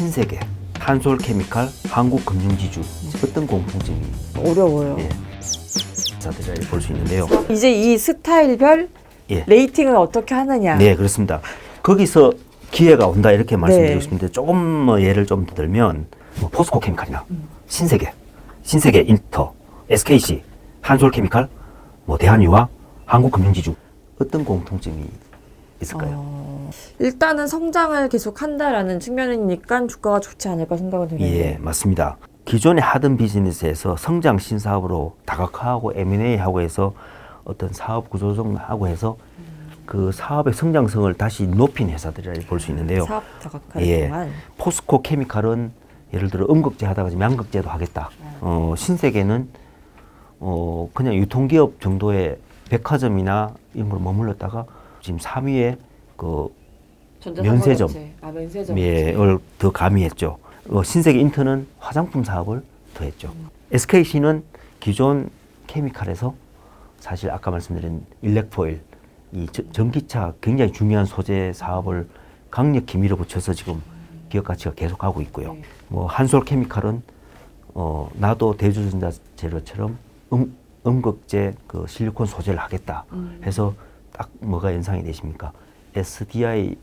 신세계, 한솔케미칼, 한국금융지주 어떤 공통점이 어려워요. 자들이 볼 수 있는데요. 이제 이 스타일별 예. 레이팅을 어떻게 하느냐. 네, 그렇습니다. 거기서 기회가 온다 이렇게 말씀드리고 싶은데 조금 예를 좀 더 들면 포스코 케미칼이나 신세계 인터, SKC, 한솔케미칼, 대한유화, 한국금융지주 어떤 공통점이 있을까요? 일단은 성장을 계속 한다라는 측면이니까 주가가 좋지 않을까 생각은 드는데. 예, 맞습니다. 기존에 하던 비즈니스에서 성장 신사업으로 다각화하고 M&A 하고 해서 어떤 사업 구조 조정하고 해서 그 사업의 성장성을 다시 높인 회사들이라 볼 수 있는데요. 사업 다각화를 통한. 포스코 케미칼은 예를 들어 음극재 하다가 지금 양극재도 하겠다. 신세계는 그냥 유통기업 정도의 백화점이나 이런 걸 머물렀다가 지금 3위에 그 면세점, 을 더 가미했죠. 신세계 인터는 화장품 사업을 더 했죠. SKC는 기존 케미칼에서 사실 아까 말씀드린 일렉포일, 이 전기차 굉장히 중요한 소재 사업을 강력히 밀어붙여서 지금 기업 가치가 계속하고 있고요. 한솔케미칼은 나도 대주전자 재료처럼 음극재 그 실리콘 소재를 하겠다 해서 딱 뭐가 연상이 되십니까? SDI의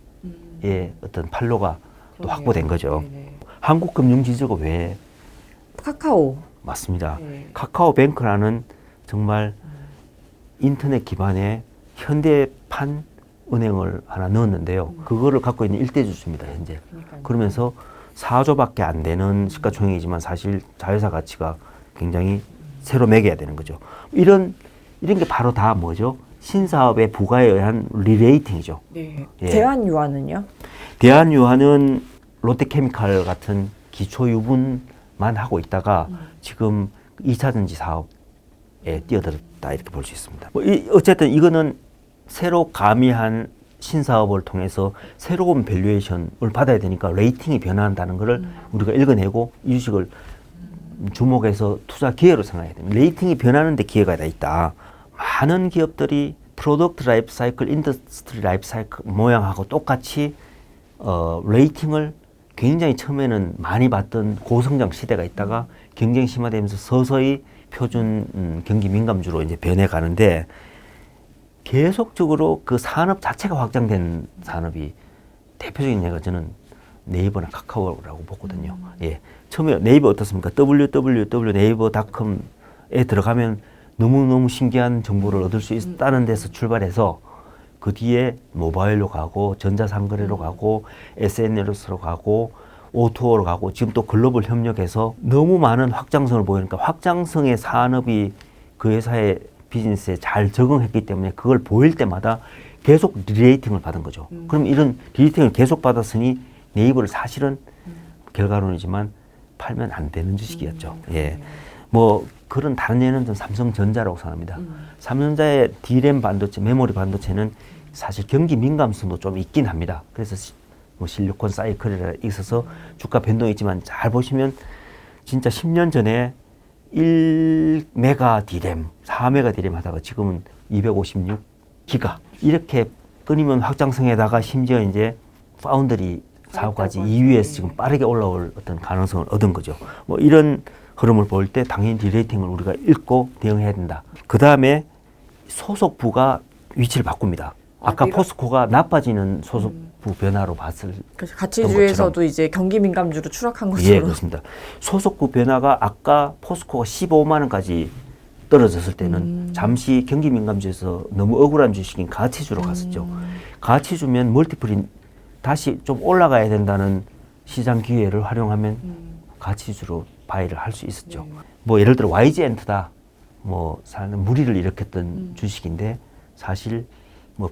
어떤 판로가 또 확보된 거죠. 한국금융지주가 왜? 카카오. 맞습니다. 카카오뱅크라는 정말 인터넷 기반의 현대판 은행을 하나 넣었는데요. 그거를 갖고 있는 일대주주입니다, 현재. 그러면서 4조밖에 안 되는 시가총액이지만 사실 자회사 가치가 굉장히 새로 매겨야 되는 거죠. 이런 게 바로 다 뭐죠? 신사업의 부가에 의한 리레이팅이죠. 네. 예. 대한유화는요? 대한유화는 롯데케미칼 같은 기초 유분만 하고 있다가 지금 2차 전지 사업에 뛰어들었다 이렇게 볼 수 있습니다. 어쨌든 이거는 새로 가미한 신사업을 통해서 새로운 밸류에이션을 받아야 되니까 레이팅이 변화한다는 것을 우리가 읽어내고 이 주식을 주목해서 투자 기회로 생각해야 됩니다. 레이팅이 변하는데 기회가 다 있다. 많은 기업들이 프로덕트 라이프 사이클, 인더스트리 라이프 사이클 모양하고 똑같이 레이팅을 굉장히 처음에는 많이 받던 고성장 시대가 있다가 경쟁이 심화되면서 서서히 표준 경기 민감주로 이제 변해가는데 계속적으로 그 산업 자체가 확장된 산업이 대표적인 예가 저는 네이버나 카카오라고 보거든요. 예. 처음에 네이버 어떻습니까? www.naver.com에 들어가면 너무너무 신기한 정보를 얻을 수 있다는 데서 출발해서 그 뒤에 모바일로 가고 전자상거래로 가고 SNS로 가고 O2O로 가고 지금 또 글로벌 협력해서 너무 많은 확장성을 보이니까 확장성의 산업이 그 회사의 비즈니스에 잘 적응했기 때문에 그걸 보일 때마다 계속 리레이팅을 받은 거죠. 그럼 이런 리레이팅을 계속 받았으니 네이버를 사실은 결과론이지만 팔면 안 되는 주식이었죠. 예. 그런 다른 예는 좀 삼성전자라고 생각합니다. 삼성전자의 D램 반도체, 메모리 반도체는 사실 경기 민감성도 좀 있긴 합니다. 그래서 실리콘 사이클에 있어서 주가 변동이 있지만 잘 보시면 진짜 10년 전에 1메가 D램, 4메가 D램 하다가 지금은 256기가 이렇게 끊이면 확장성에다가 심지어 이제 파운드리 사업까지 2위에서 지금 빠르게 올라올 어떤 가능성을 얻은 거죠. 이런 흐름을 볼 때 당연히 디레이팅을 우리가 읽고 대응해야 된다. 그 다음에 소속부가 위치를 바꿉니다. 아까 포스코가 나빠지는 소속부 변화로 봤을 가치주에서도 이제 경기 민감주로 추락한 것으로. 예, 그렇습니다. 소속부 변화가 아까 포스코가 15만 원까지 떨어졌을 때는 잠시 경기 민감주에서 너무 억울한 주식인 가치주로 갔었죠. 가치주면 멀티플이 다시 좀 올라가야 된다는 시장 기회를 활용하면 가치주로 바이를 할 수 있었죠. 예를 들어 YG엔트다. 사는 무리를 일으켰던 주식인데 사실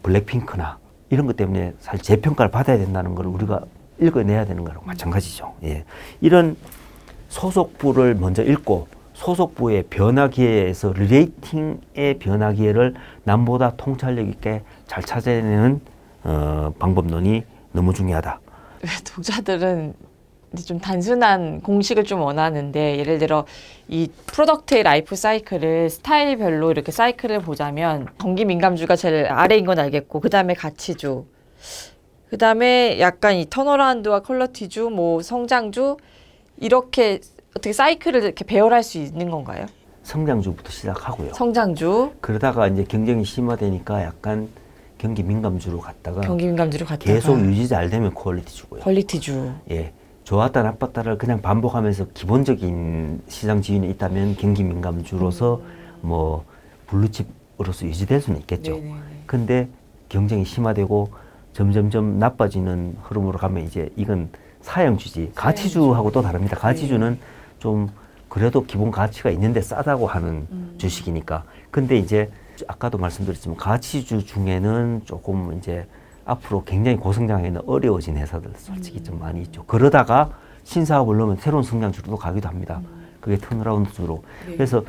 블랙핑크나 이런 것 때문에 사실 재평가를 받아야 된다는 걸 우리가 읽어내야 되는 거랑 마찬가지죠. 예. 이런 소속부를 먼저 읽고 소속부의 변화 기회에서 리레이팅의 변화 기회를 남보다 통찰력 있게 잘 찾아내는 방법론이 너무 중요하다. 독자들은 좀 단순한 공식을 좀 원하는데 예를 들어 이 프로덕트의 라이프 사이클을 스타일별로 이렇게 사이클을 보자면 경기 민감주가 제일 아래인 건 알겠고 그 다음에 가치주 그다음에 약간 이 턴어라운드와 퀄러티주, 뭐 성장주 이렇게 어떻게 사이클을 이렇게 배열할 수 있는 건가요? 성장주부터 시작하고요. 성장주, 그러다가 이제 경쟁이 심화되니까 약간 경기 민감주로 갔다가 경기 민감주로 갔다가 계속 유지 잘 되면 퀄리티주고요. 퀄리티주. 예. 좋았다 나빴다를 그냥 반복하면서 기본적인 시장 지위는 있다면 경기 민감주로서 뭐 블루칩으로서 유지될 수는 있겠죠. 네네네. 근데 경쟁이 심화되고 점점점 나빠지는 흐름으로 가면 이제 이건 사양주지. 가치주하고 또 다릅니다. 가치주는 좀 그래도 기본 가치가 있는데 싸다고 하는 주식이니까. 근데 이제 아까도 말씀드렸지만 가치주 중에는 조금 이제 앞으로 굉장히 고성장하기는 어려워진 회사들 솔직히 좀 많이 있죠. 그러다가 신사업을 넣으면 새로운 성장주로 가기도 합니다. 그게 턴어라운드주로. 네. 그래서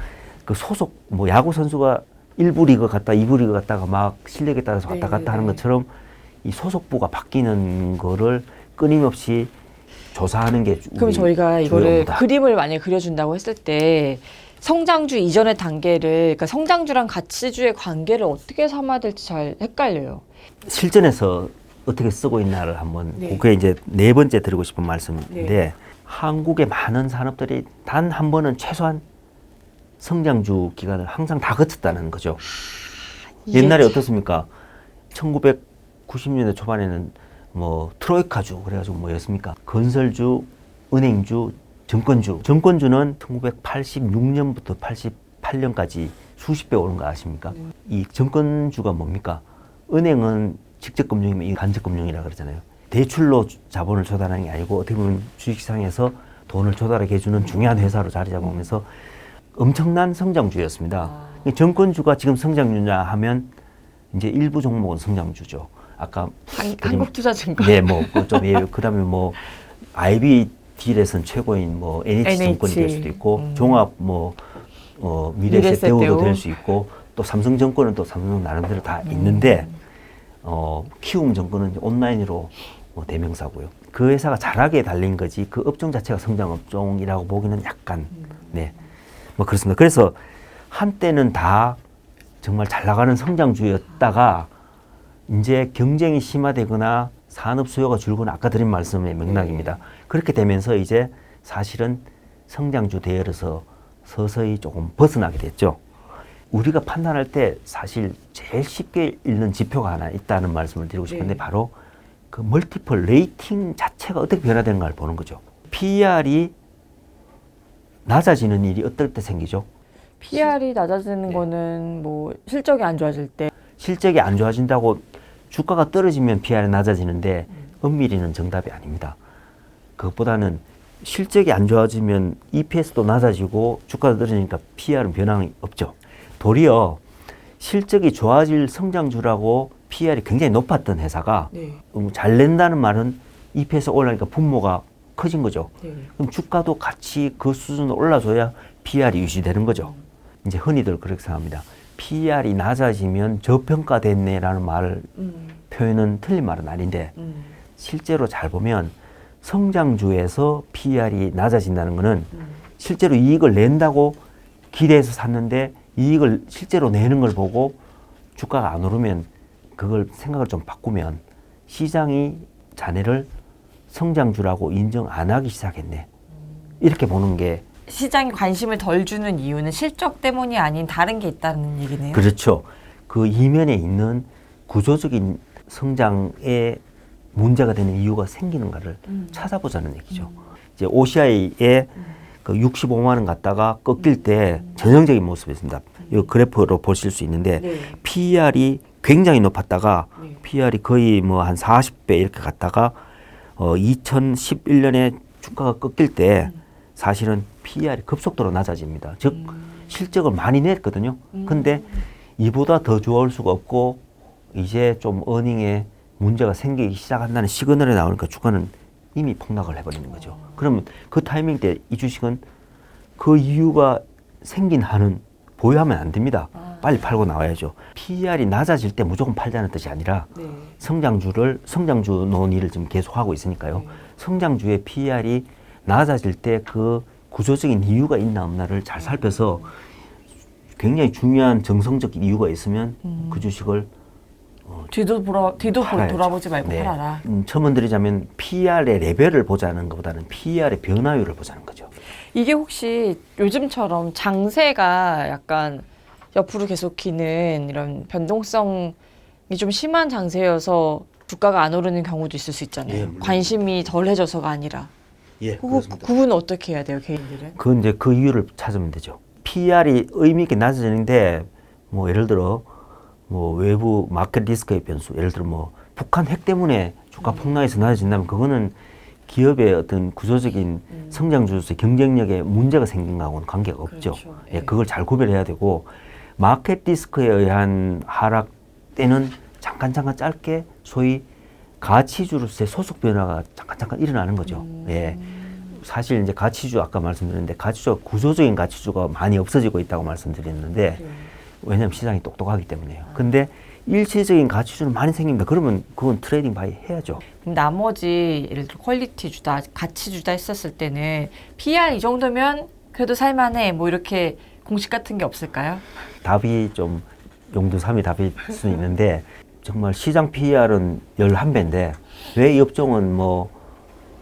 그 소속 뭐 야구 선수가 1부 리그 갔다 2부 리그 갔다가 막 실력에 따라서 왔다 갔다 하는 것처럼 이 소속부가 바뀌는 거를 끊임없이 조사하는 게 그럼 저희가 이거를 주요입니다. 그림을 만약에 그려준다고 했을 때 성장주 이전의 단계를, 그러니까 성장주랑 가치주의 관계를 어떻게 삼아야 될지 잘 헷갈려요. 실전에서 어떻게 쓰고 있나를 한번 네. 그게 이제 네 번째 드리고 싶은 말씀인데 네. 한국의 많은 산업들이 단 한 번은 최소한 성장주 기간을 항상 다 거쳤다는 거죠. 이게 옛날에 참- 어떻습니까? 1990년대 초반에는 뭐 트로이카주 그래가지고 뭐였습니까? 건설주, 은행주, 증권주. 증권주는 1986년부터 88년까지 수십 배 오른 거 아십니까? 이 증권주가 뭡니까? 은행은 직접 금융이면 이 간접 금융이라 그러잖아요. 대출로 자본을 조달하는 게 아니고 어떻게 보면 주식시장에서 돈을 조달하게 해주는 중요한 회사로 자리 잡으면서 엄청난 성장주였습니다. 이 증권주가 지금 성장주냐 하면 이제 일부 종목은 성장주죠. 아까 한국투자증권. 네, 뭐좀 그다음에 뭐 IB 딜에선 최고인 뭐 NH 증권이 될 수도 있고 종합 뭐 미래에셋 대우도 미래에셋 될 수 있고 또 삼성증권은 또 삼성 나름대로 다 있는데 키움증권은 이제 온라인으로 대명사고요. 그 회사가 잘하게 달린 거지 그 업종 자체가 성장 업종이라고 보기는 약간 네, 뭐 그렇습니다. 그래서 한때는 다 정말 잘 나가는 성장주였다가 이제 경쟁이 심화되거나 산업 수요가 줄거나 아까 드린 말씀의 맥락입니다. 그렇게 되면서 이제 사실은 성장주 대열에서 서서히 조금 벗어나게 됐죠. 우리가 판단할 때 사실 제일 쉽게 읽는 지표가 하나 있다는 말씀을 드리고 싶은데 네. 바로 그 멀티플 레이팅 자체가 어떻게 변화되는가를 보는 거죠. PER이 낮아지는 일이 어떨 때 생기죠? PR이 낮아지는 네. 거는 뭐 실적이 안 좋아질 때. 실적이 안 좋아진다고 주가가 떨어지면 PR이 낮아지는데 엄밀히는 정답이 아닙니다. 그것보다는 실적이 안 좋아지면 EPS도 낮아지고 주가가 떨어지니까 PR은 변함이 없죠. 도리어 실적이 좋아질 성장주라고 PR이 굉장히 높았던 회사가 네. 잘 낸다는 말은 EPS 올라가니까 분모가 커진 거죠. 네. 그럼 주가도 같이 그 수준으로 올라줘야 PR이 유지되는 거죠. 이제 흔히들 그렇게 생각합니다. PR이 낮아지면 저평가됐네라는 말을 표현은 틀린 말은 아닌데 실제로 잘 보면 성장주에서 PR이 낮아진다는 것은 실제로 이익을 낸다고 기대해서 샀는데 이익을 실제로 내는 걸 보고 주가가 안 오르면 그걸 생각을 좀 바꾸면 시장이 자네를 성장주라고 인정 안 하기 시작했네. 이렇게 보는 게 시장이 관심을 덜 주는 이유는 실적 때문이 아닌 다른 게 있다는 얘기네요. 그렇죠. 그 이면에 있는 구조적인 성장에 문제가 되는 이유가 생기는가를 찾아보자는 얘기죠. 이제 OCI에 그 65만 원 갔다가 꺾일 때 전형적인 모습이었습니다. 이 그래프로 보실 수 있는데 네. PER이 굉장히 높았다가 네. PER이 거의 뭐 한 40배 이렇게 갔다가 2011년에 주가가 꺾일 때 사실은 PER이 급속도로 낮아집니다. 즉 실적을 많이 냈거든요. 근데 이보다 더 좋을 수가 없고 이제 좀 어닝에 문제가 생기기 시작한다는 시그널이 나오니까 주가는 이미 폭락을 해버리는 거죠. 그러면 그 타이밍 때 이 주식은 그 이유가 생긴 한은 보유하면 안 됩니다. 빨리 팔고 나와야죠. PER이 낮아질 때 무조건 팔자는 뜻이 아니라 네. 성장주 논의를 지금 계속하고 있으니까요. 성장주의 PER이 낮아질 때 그 구조적인 이유가 있나 없나를 잘 살펴서 굉장히 중요한 정성적 이유가 있으면 그 주식을 뒤도 팔아야죠. 돌아보지 말고 네. 팔아라. 첨언드리자면 PER의 레벨을 보자는 것보다는 PER의 변화율을 보자는 거죠. 이게 혹시 요즘처럼 장세가 약간 옆으로 계속 기는 이런 변동성이 좀 심한 장세여서 주가가 안 오르는 경우도 있을 수 있잖아요. 예, 물론. 관심이 덜해져서가 아니라. 예, 그 구분은 어떻게 해야 돼요, 개인들은? 이제 그 이유를 찾으면 되죠. PER이 의미 있게 낮아지는데 뭐 예를 들어 뭐 외부 마켓 리스크의 변수, 예를 들어 뭐 북한 핵 때문에 주가 폭락해서 낮아진다면 그거는 기업의 어떤 구조적인 성장주로서의 경쟁력에 문제가 생긴 거하고는 관계가 없죠. 그렇죠. 예, 그걸 잘 구별해야 되고 마켓 리스크에 의한 하락 때는 잠깐 짧게 소위 가치주로서의 소속 변화가 잠깐 일어나는 거죠. 예. 사실 이제 가치주 아까 말씀드렸는데 가치주가 구조적인 가치주가 많이 없어지고 있다고 말씀드렸는데 왜냐하면 시장이 똑똑하기 때문에요. 근데 일시적인 가치주는 많이 생깁니다. 그러면 그건 트레이딩 바이 해야죠. 그럼 나머지 예를 들어 퀄리티 주다, 가치 주다 했었을 때는 PR 이 정도면 그래도 살만해 뭐 이렇게 공식 같은 게 없을까요? 답이 좀 용두삼이 답일 수 있는데 정말 시장 PER은 11배인데 왜 이 업종은 뭐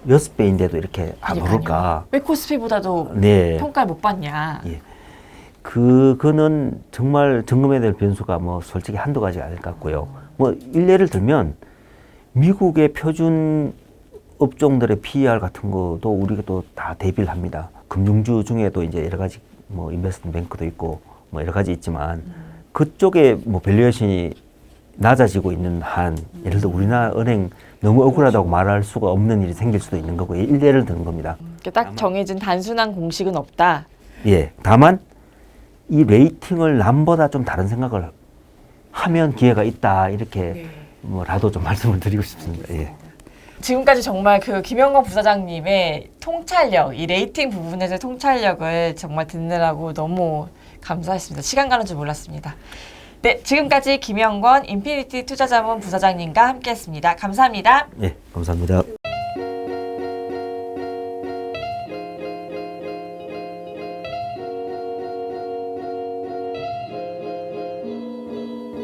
6배인데도 이렇게 안 그러니까요. 오를까? 왜 코스피보다도 네. 평가를 못 받냐? 예. 그거는 정말 점검해야 될 변수가 뭐 솔직히 한두 가지가 아닐 것 같고요. 뭐 일례를 들면 미국의 표준 업종들의 PER 같은 것도 우리가 또 다 대비를 합니다. 금융주 중에도 이제 여러 가지 뭐 인베스트먼트 뱅크도 있고 뭐 여러 가지 있지만 그쪽에 뭐 밸류에이션이 낮아지고 있는 한 예를 들어 우리나라 은행 너무 억울하다고 말할 수가 없는 일이 생길 수도 있는 거고 일례를 드는 겁니다. 딱 정해진 단순한 공식은 없다. 예, 다만 이 레이팅을 남보다 좀 다른 생각을 하면 기회가 있다 이렇게 뭐라도 좀 말씀을 드리고 싶습니다. 예. 지금까지 정말 그 김영건 부사장님의 통찰력, 이 레이팅 부분에서의 통찰력을 정말 듣느라고 너무 감사했습니다. 시간 가는 줄 몰랐습니다. 네, 지금까지 김영건 인피니티 투자자문 부사장님과 함께했습니다. 감사합니다. 예, 감사합니다.